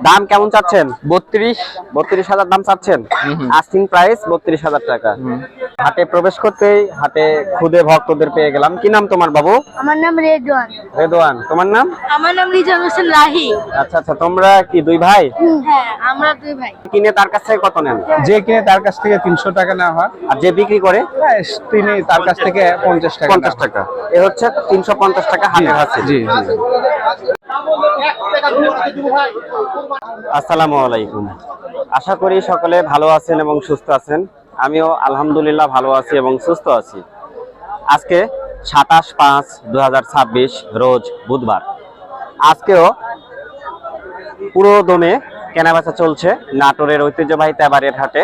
দাম কেমন চাচ্ছেন? 32,000 দাম চাচ্ছেন। আস্কিং প্রাইস 32,000 টাকা। হাটে প্রবেশ করতেই হাটে খুদে ভক্তদের পেয়ে গেলাম। কি নাম তোমার বাবু? আমার নাম রেদওয়ান। রেদওয়ান। তোমার নাম? আমার নাম রিজন হোসেন রাহি। আচ্ছা আচ্ছা, তোমরা কি দুই ভাই? হ্যাঁ, আমরা দুই ভাই। কিনে তার কাছ থেকে কত নেন? যে কিনে তার কাছ থেকে 300 টাকা নেওয়া হয়, আর যে বিক্রি করে তিনি তার কাছ থেকে 50 টাকা 50 টাকা। এ হচ্ছে 350 টাকা হাটের হাসিল। জি জি। আসসালামু আলাইকুম। আশা করি সকলে ভালো আছেন এবং সুস্থ আছেন। আমিও আলহামদুলিল্লাহ ভালো আছি এবং সুস্থ আছি। আজকে 27/5/2026 রোজ বুধবার। আজকেও পুরো দমে কেনাবেচা চলছে নাটোরের ঐতিহ্যবাহী তেবাড়িয়ার হাটে।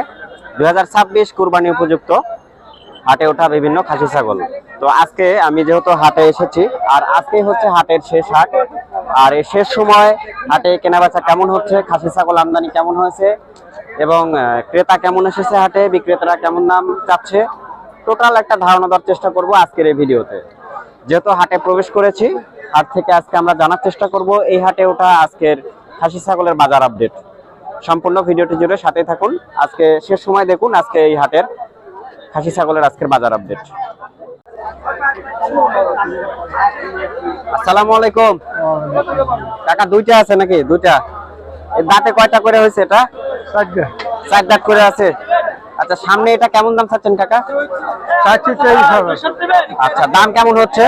2026 কুরবানি উপযুক্ত হাটে ওঠা বিভিন্ন খাসি ছাগল। তো আজকে আমি যেহেতু হাটে এসেছি, আর আজকে হচ্ছে হাটের শেষ হাট, আর এই শেষ সময় হাটে কেনাবেচা কেমন হচ্ছে, খাসি ছাগল আমদানি কেমন হয়েছে এবং ক্রেতা কেমন এসেছে হাটে, বিক্রেতারা কেমন দাম চাচ্ছে, টোটাল একটা ধারণা দেওয়ার চেষ্টা করব আজকের এই ভিডিওতে। যেহেতু হাটে প্রবেশ করেছি, হাট থেকে আজকে আমরা জানার চেষ্টা করব এই হাটে ওঠা আজকের খাসি ছাগলের বাজার আপডেট। সম্পূর্ণ ভিডিওটি জুড়ে সাথে থাকুন। আজকে শেষ সময় দেখুন আজকে এই হাটের খাসি ছাগলের আজকের বাজার আপডেট। আসসালামু আলাইকুম কাকা। দুইটা আছে নাকি? দুইটা। এর দাঁতে কয়টা করে হয়েছে? এটা 4 দাঁত করে আছে। আচ্ছা, সামনে এটা কেমন দাম চাচ্ছেন কাকা? 40-43,000। আচ্ছা, দাম কেমন হচ্ছে?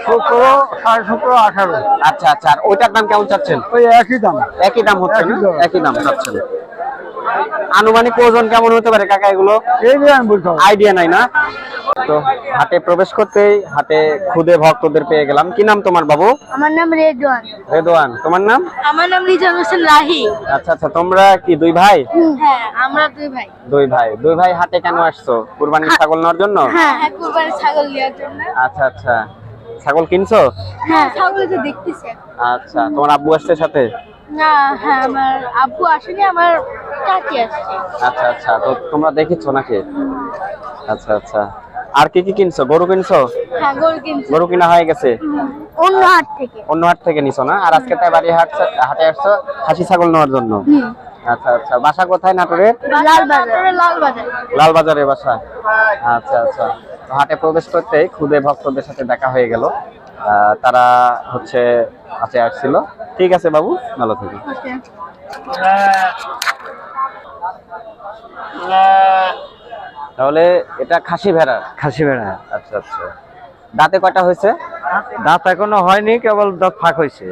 17, 17.5, 18। আচ্ছা আচ্ছা, আর ওইটার দাম কেমন চাচ্ছেন? ওই একই দাম। একই দাম হচ্ছে না? একই দাম। একই দাম চাচ্ছেন। আনুমানিক ওজন কেমন হতে পারে কাকা এগুলো? এই নিয়ে আমি বলতে হবে। আইডিয়া নাই না? তো হাটে প্রবেশ করতেই হাটে খুদে ভক্তদের পেয়ে গেলাম। কি নাম তোমার বাবু? আমার নাম রেদওয়ান। রেদওয়ান। তোমার নাম? আমার নাম রিজন হোসেন রাহি। আচ্ছা আচ্ছা, তোমরা কি দুই ভাই? হ্যাঁ, আমরা দুই ভাই। দুই ভাই হাটে কেন আসছো? কুরবানির ছাগল নেওয়ার জন্য? হ্যাঁ, কুরবানি ছাগল নেওয়ার জন্য। আচ্ছা আচ্ছা, ছাগল কিনছো? হ্যাঁ, ছাগল যে দেখতেছি। আচ্ছা, তোমার আব্বু আসছে সাথে? না, হ্যাঁ, আমার আব্বু আসেনি, আমার চাচি আসছে। আচ্ছা আচ্ছা, তো তোমরা দেখেছো নাকি? আচ্ছা আচ্ছা, আর কি কি কিনছো? গরু কিনছো? হ্যাঁ, গরু কিনছি। গরু কিনা হয়ে গেছে? অন্য হাট থেকে। অন্য হাট থেকে নিছো না? আর আজকে তাই বাড়ি হাটে আসছো খাসি ছাগল নেওয়ার জন্য? আচ্ছা আচ্ছা, বাসা কোথায় নাটোরের? লালবাজার। লালবাজারে বাসা। আচ্ছা আচ্ছা, তো হাটে প্রবেশ করতেই খুদে ভক্তদের সাথে দেখা হয়ে গেল। তারা হচ্ছে হাটে আসছিল। ঠিক আছে বাবু, ভালো থাকুন। তাহলে এটা খাসি ভেড়া? খাসি ভেড়া। আচ্ছা আচ্ছা, দাঁতে কয়টা হয়েছে? দাঁত এখনো হয়নি, কেবল দাঁত ফাঁক হয়েছে।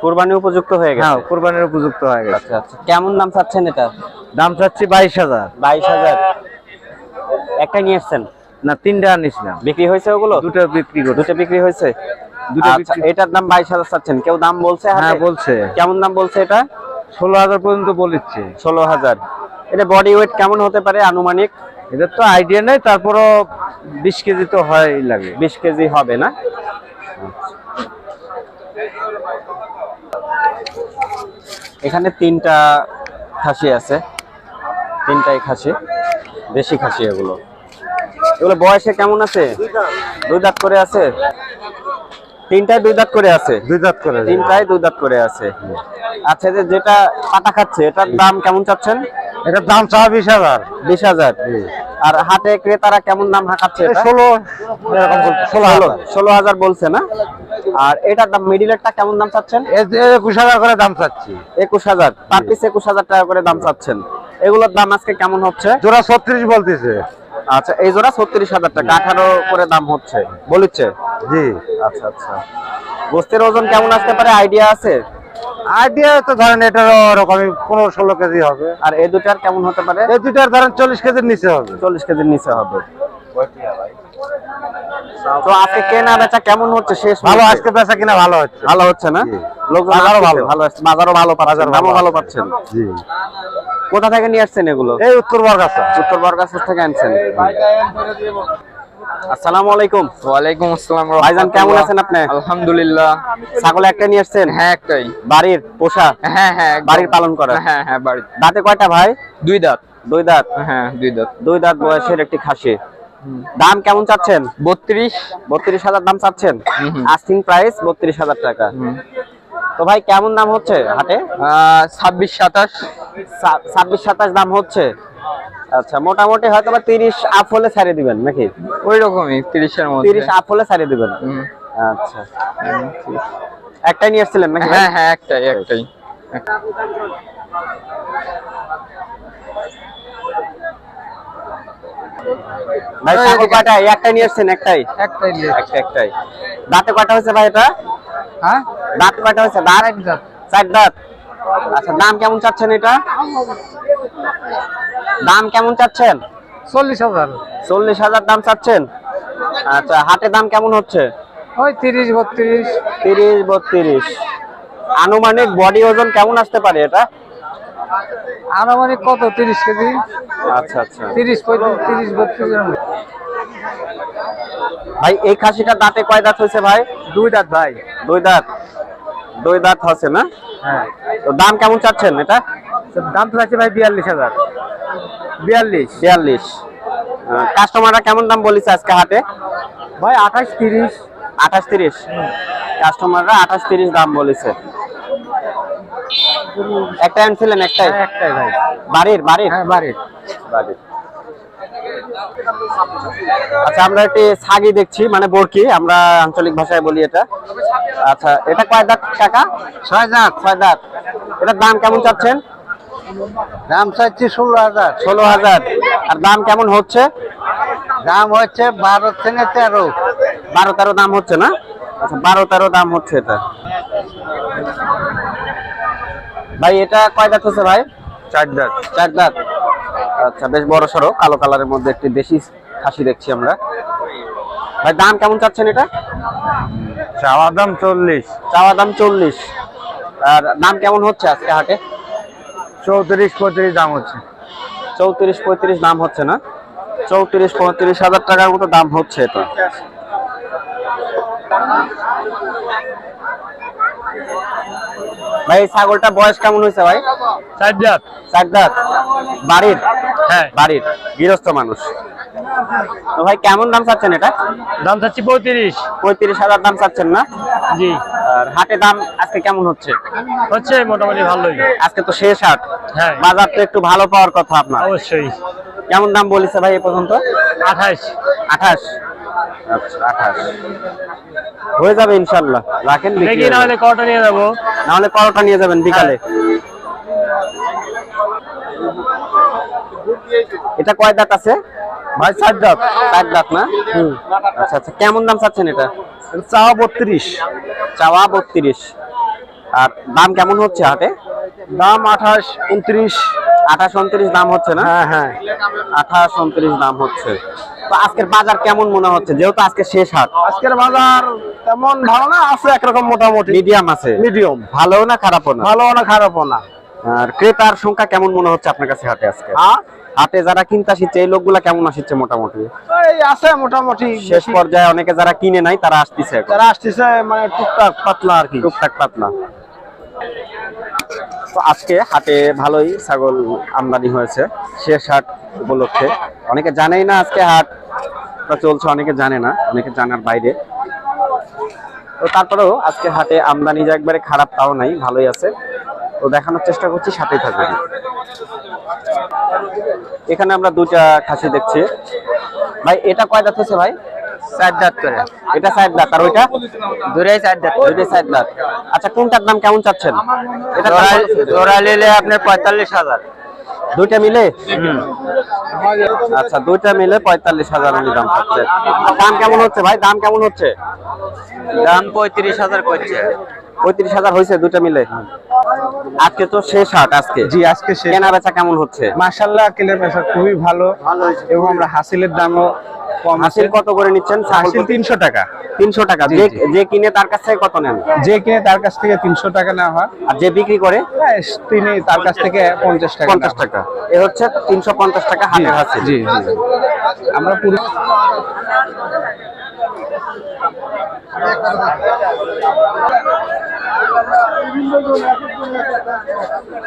কুরবানি উপযুক্ত হয়ে গেছে? হ্যাঁ, কুরবানির উপযুক্ত হয়ে গেছে। আচ্ছা আচ্ছা, কেমন দাম চাচ্ছেন এটা? দাম চাচ্ছি 22,000। 22,000। একটা নিয়ে এসছেন? না, 3টা আনিছিলাম। বিক্রি হয়েছে ওগুলো? দুটো বিক্রি করছি। দুটো বিক্রি হয়েছে। দুটো আচ্ছা, বিক্রি। এটার দাম 22,000 চাচ্ছেন। কেউ দাম বলছে হাটে? হ্যাঁ, বলছে। কেমন দাম বলছে এটা? 16,000 পর্যন্ত বলেছে। 16,000। এটা বডি ওয়েট কেমন হতে পারে আনুমানিক? এটা তো আইডিয়া নেই, তারপরও 20 কেজি তো হয় লাগে। 20 কেজি হবে না? এখানে 3টা খাসি আছে, 3টাই খাসি, দেশি খাসি এগুলো। এগুলো বয়সে কেমন আছে? 2 দাঁত করে আছে? 3টাই 2 দাঁত করে আছে? 2 দাঁত করে। 3টাই 2 দাঁত করে আছে। আচ্ছা, যেটা পাটা খাচ্ছে এটার দাম কেমন চাচ্ছেন? এটার দাম চাওয়া 20,000। 20,000। আর হাটে ক্রেতারা কেমন দাম হাঁকাচ্ছে? 16 এরকম বলছে। 16,000 বলছে না? আর এটার দাম মিডিলেরটা কেমন দাম চাচ্ছেন? 21,000 করে দাম চাচ্ছি। 21,000 পার পিস। 21,000 টাকা করে দাম চাচ্ছেন। এগুলোর দাম আজকে কেমন হচ্ছে? জোড়া 36 বলতেছে। আচ্ছা, এই জোড়া 36,000 টাকা, 18 করে দাম হচ্ছে বলিচ্ছে। জি। আচ্ছা আচ্ছা, গোস্তের ওজন কেমন আসতে পারে আইডিয়া আছে? আইডিয়া তো ধরেন এটার ওরকমই 15-16 কেজি হবে। আর এই দুটার কেমন হতে পারে? এই দুটার ধরেন 40 কেজির নিচে হবে। 40 কেজির নিচে হবে। তো আজকে কেনা বেচা কেমন হচ্ছে? শেষ ভালো, মুহূর্তে? আজকে বেচা কিনা ভালো হচ্ছে। ভালো হচ্ছে না? জি। লোকজন বাজারও আসছে, ভালো। ভালো আসছে, বাজারও ভালো পাচ্ছেন, দামও ভালো পাচ্ছেন। জি। কোথা থেকে নিয়ে আসছেন এগুলো? এই উত্তর বরগাছা। উত্তর বরগাছা থেকে আনছেন। আসসালামু আলাইকুম। ওয়ালাইকুম আসসালাম। ভাইজান কেমন আছেন আপনি? আলহামদুলিল্লাহ। ছাগল একটা নিয়ে আসছেন? হ্যাঁ, একটাই। বাড়ির পোষা? হ্যাঁ হ্যাঁ, একদম। বাড়ির পালন করা? হ্যাঁ হ্যাঁ, বাড়ি। দাঁতে কয়টা ভাই? 2 দাঁত। 2 দাঁত। হ্যাঁ, 2 দাঁত। 2 দাঁত বয়সের একটি খাসি। দাম কেমন চাচ্ছেন? 32। 32,000 দাম চাচ্ছেন। আস্কিং প্রাইস 32,000 টাকা। তো ভাই কেমন দাম হচ্ছে হাটে? 26-27। 26-27 দাম হচ্ছে। আচ্ছা, মোটামুটি হয়তো বা 30 আপ হলে ছেড়ে দিবেন নাকি? ওই রকমই 30-এর মধ্যে। 30 আপ হলে ছেড়ে দিবেন। আচ্ছা, একটাই নিয়ে এসেছিলেন নাকি? হ্যাঁ হ্যাঁ, একটাই। ভাই ছাগল কয়টা? একটাই নিয়ে এসেছেন? একটাই। একটাই। দাঁতে কয়টা হয়েছে ভাই এটা? হ্যাঁ, দাঁত কয়টা হয়েছে? দাঁত 4 দাঁত। আচ্ছা, দাম কেমন চাচ্ছেন এটা? দাম কেমন চাচ্ছেন? 40,000। 40,000 দাম চাচ্ছেন। আচ্ছা, হাটে দাম কেমন হচ্ছে? ওই 30-32। 30-32। আনুমানিক বডি ওজন কেমন আসতে পারে এটা? আনুমানিক কত? 30 কেজি। আচ্ছা আচ্ছা। 30-32। ভাই এই খাসিটা দাঁতে কয় দাঁত হয়েছে ভাই? 2 দাঁত ভাই। 2 দাঁত। 2 দাঁত হচ্ছে না? হ্যাঁ। তো দাম কেমন চাচ্ছেন এটা? দাম তো আছে ভাই 42,000। 42। কাস্টমাররা কেমন দাম বলেছে আজকে হাটে? ভাই 28-30। 28-30। কাস্টমাররা 28-30 দাম বলেছে। একটা আনছিলেন? একটাই। একটাই ভাই। বাড়ির? হ্যাঁ, বাড়ির। আচ্ছা, আমরা একটি ছাগি দেখছি, মানে বরকি আমরা আঞ্চলিক ভাষায় বলি এটা। আচ্ছা, এটা কয় দাঁত কাকা? 6 দাঁত। 6 দাঁত। এটার দাম কেমন চাচ্ছেন? দাম চাচ্ছি 16,000। 16,000। আর দাম কেমন হচ্ছে? দাম হচ্ছে 12 থেকে 13। 12-13 দাম হচ্ছে না? আচ্ছা, 12-13 দাম হচ্ছে এটা। ভাই এটা কয় দাঁত হচ্ছে ভাই? 4 দাঁত। 4 দাঁত। আচ্ছা, বেশ বড় সড়ো কালো কালারের মধ্যে একটি দেশি খাসি দেখছি আমরা। ভাই দাম কেমন চাচ্ছেন এটা? চাওয়া দাম 40। চাওয়া দাম 40। আর দাম কেমন হচ্ছে আজকে হাটে? 34-35 দাম হচ্ছে। 34-35 দাম হচ্ছে না? 34-35 হাজার টাকার মতো দাম হচ্ছে এটা। ভাই এই ছাগলটা বয়স কেমন হয়েছে ভাই? 4 দাঁত। 4 দাঁত। বাড়ির? হ্যাঁ, বাড়ির গৃহস্থ মানুষ। তো ভাই কেমন দাম চাচ্ছেন এটা? দাম চাচ্ছি 35। 35,000 দাম চাচ্ছেন না? জি। আর হাটে দাম আজকে কেমন হচ্ছে? হচ্ছে মোটামুটি ভালোই। আজকে তো শেষ হাট। হ্যাঁ, বাজার তো একটু ভালো পাওয়ার কথা আপনার। অবশ্যই। কেমন দাম বলেছে ভাই এ পর্যন্ত? 28। 28। আচ্ছা, 28 হয়ে যাবে ইনশাল্লাহ। রাখেন, দেখি না হলে কটা নিয়ে যাবো। না হলে পরোটা নিয়ে যাবেন বিকালে। এটা কয় দাঁত আছে ভাই 4 দাঁত। 4 দাঁত না? আচ্ছা আচ্ছা, কেমন দাম চাচ্ছেন এটা? চাওয়া 32। চাওয়া 32। আর দাম কেমন হচ্ছে হাটে? দাম 28-29। 28-29 দাম হচ্ছে না? হ্যাঁ হ্যাঁ। 28-29 দাম হচ্ছে। তো আজকের বাজার কেমন মনে হচ্ছে, যেহেতু আজকে শেষ হাট? আজকের বাজার তেমন ভালো না, আছে একরকম মোটামুটি মিডিয়াম আছে। মিডিয়াম। ভালো না খারাপও না? ভালো না খারাপও না। আর ক্রেতার সংখ্যা কেমন মনে হচ্ছে আপনার কাছে হাটে আজকে? হাটে যারা কিনতে আসছে এই লোকগুলা কেমন আসছে মোটামুটি? এই আছে মোটামুটি। শেষ পর্যায়ে অনেকে যারা কিনে নাই তারা আসতেছে এখন। তারা আসতেছে মানে টুকটাক পাতলা আর কি। টুকটাক পাতলা। তো আজকে হাটে ভালোই ছাগল আমদানি হয়েছে শেষ হাট উপলক্ষে। অনেকে জানেই না আজকে হাট চলছে, অনেকে জানে না, অনেকে জানার বাইরে। তো তারপরেও আজকে হাটে আমদানি যে একবারে খারাপ তাও নাই, ভালোই আছে। তো দেখানোর চেষ্টা করছি, সাথেই থাকবেন। এখানে আমরা দুটা খাসি দেখছি। ভাই এটা কয় দাঁত হচ্ছে ভাই? 4 দাঁত করে। এটা 4 দাঁত। আর ওইটা? দুটোই 4 দাঁত। দুটোই 4 দাঁত। আচ্ছা, কোনটার দাম কেমন চাচ্ছেন? এটা জোড়া নিলে আপনার 45,000। দুইটা মিলে? আচ্ছা, দুইটা মিলে 45,000 উনি দাম চাচ্ছে। দাম কেমন হচ্ছে ভাই? দাম কেমন হচ্ছে? দাম 35,000 করছে। 35,000 হয়েছে দুইটা মিলে? আজকে তো শেষ হাট। আজকে জি, আজকে শেষ। কেনা বেচা কেমন হচ্ছে? মাশাআল্লাহ, কেলের বেচা খুবই ভালো এবং আমরা হাসিলের দামও কম। হাসিল কত করে নিচ্ছেন? হাসিল 300 টাকা। 300 টাকা। যে কিনে তার কাছ থেকে কত নেন? যে কিনে তার কাছ থেকে 300 টাকা নেওয়া হয়, আর যে বিক্রি করে তিনি তার কাছ থেকে 50 টাকা। 50 টাকা। এ হচ্ছে 350 টাকা হাটের হাসিল। জি জি। আমরা পুরো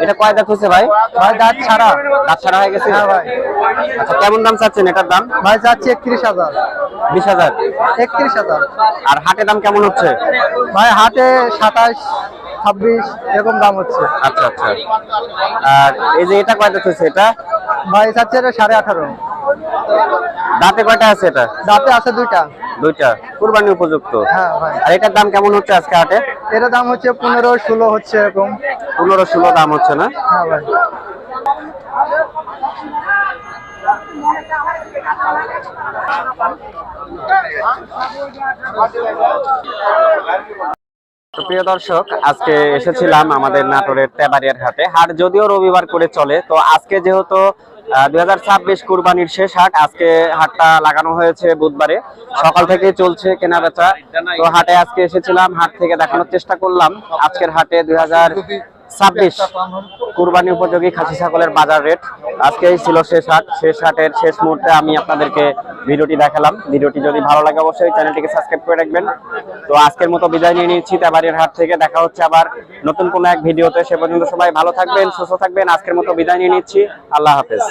এটা কয় দাঁত হচ্ছে ভাই? ভাই দাঁত ছাড়া। দাঁত ছাড়া হয়ে গেছে? হ্যাঁ ভাই। আচ্ছা, কেমন দাম চাচ্ছেন এটার দাম? ভাই যাচ্ছে 31,000। 20,000। 31,000। আর হাটে দাম কেমন হচ্ছে? ভাই হাটে 27। 26 এরকম দাম হচ্ছে। আচ্ছা আচ্ছা। আর এই যে এটা কয়টা হচ্ছে এটা? ভাই চাচ্ছে এটা 18.5। দাঁতে কয়টা আছে এটা? দাঁতে আছে দুইটা। দুইটা, কুরবানি উপযুক্ত। হ্যাঁ ভাই। আর এটার দাম কেমন হচ্ছে আজকে হাটে? এটার দাম হচ্ছে 15-16 হচ্ছে এরকম। 15-16 দাম হচ্ছে না? হ্যাঁ ভাই। তো প্রিয় দর্শক, আজকে এসেছিলাম আমাদের নাটোরের তেবাড়িয়ার হাটে। হাট যদিও রবিবার করে চলে, তো আজকে যেহেতু 2026 কুরবানির শেষ হাট, আজকে হাটটা লাগানো হয়েছে বুধবারে, সকাল থেকে চলছে কেনা বেচা। তো হাটে আজকে এসেছিলাম, হাট থেকে দেখানোর চেষ্টা করলাম আজকের হাটে 2026 কুরবানি উপযোগী খাসি ছাগলের বাজার রেট। আজকেই ছিল শেষ হাট, শেষ হাটের শেষ মুহূর্তে আমি আপনাদেরকে ভিডিওটি দেখালাম। ভিডিওটি যদি ভালো লাগে অবশ্যই চ্যানেলটিকে সাবস্ক্রাইব করে রাখবেন। তো আজকের মতো বিদায় নিয়ে নিচ্ছি তেবাড়িয়ার হাট থেকে। দেখা হচ্ছে আবার নতুন কোনো এক ভিডিওতে। সে পর্যন্ত সবাই ভালো থাকবেন, সুস্থ থাকবেন। আজকের মতো বিদায় নিয়ে নিচ্ছি। আল্লাহ হাফেজ।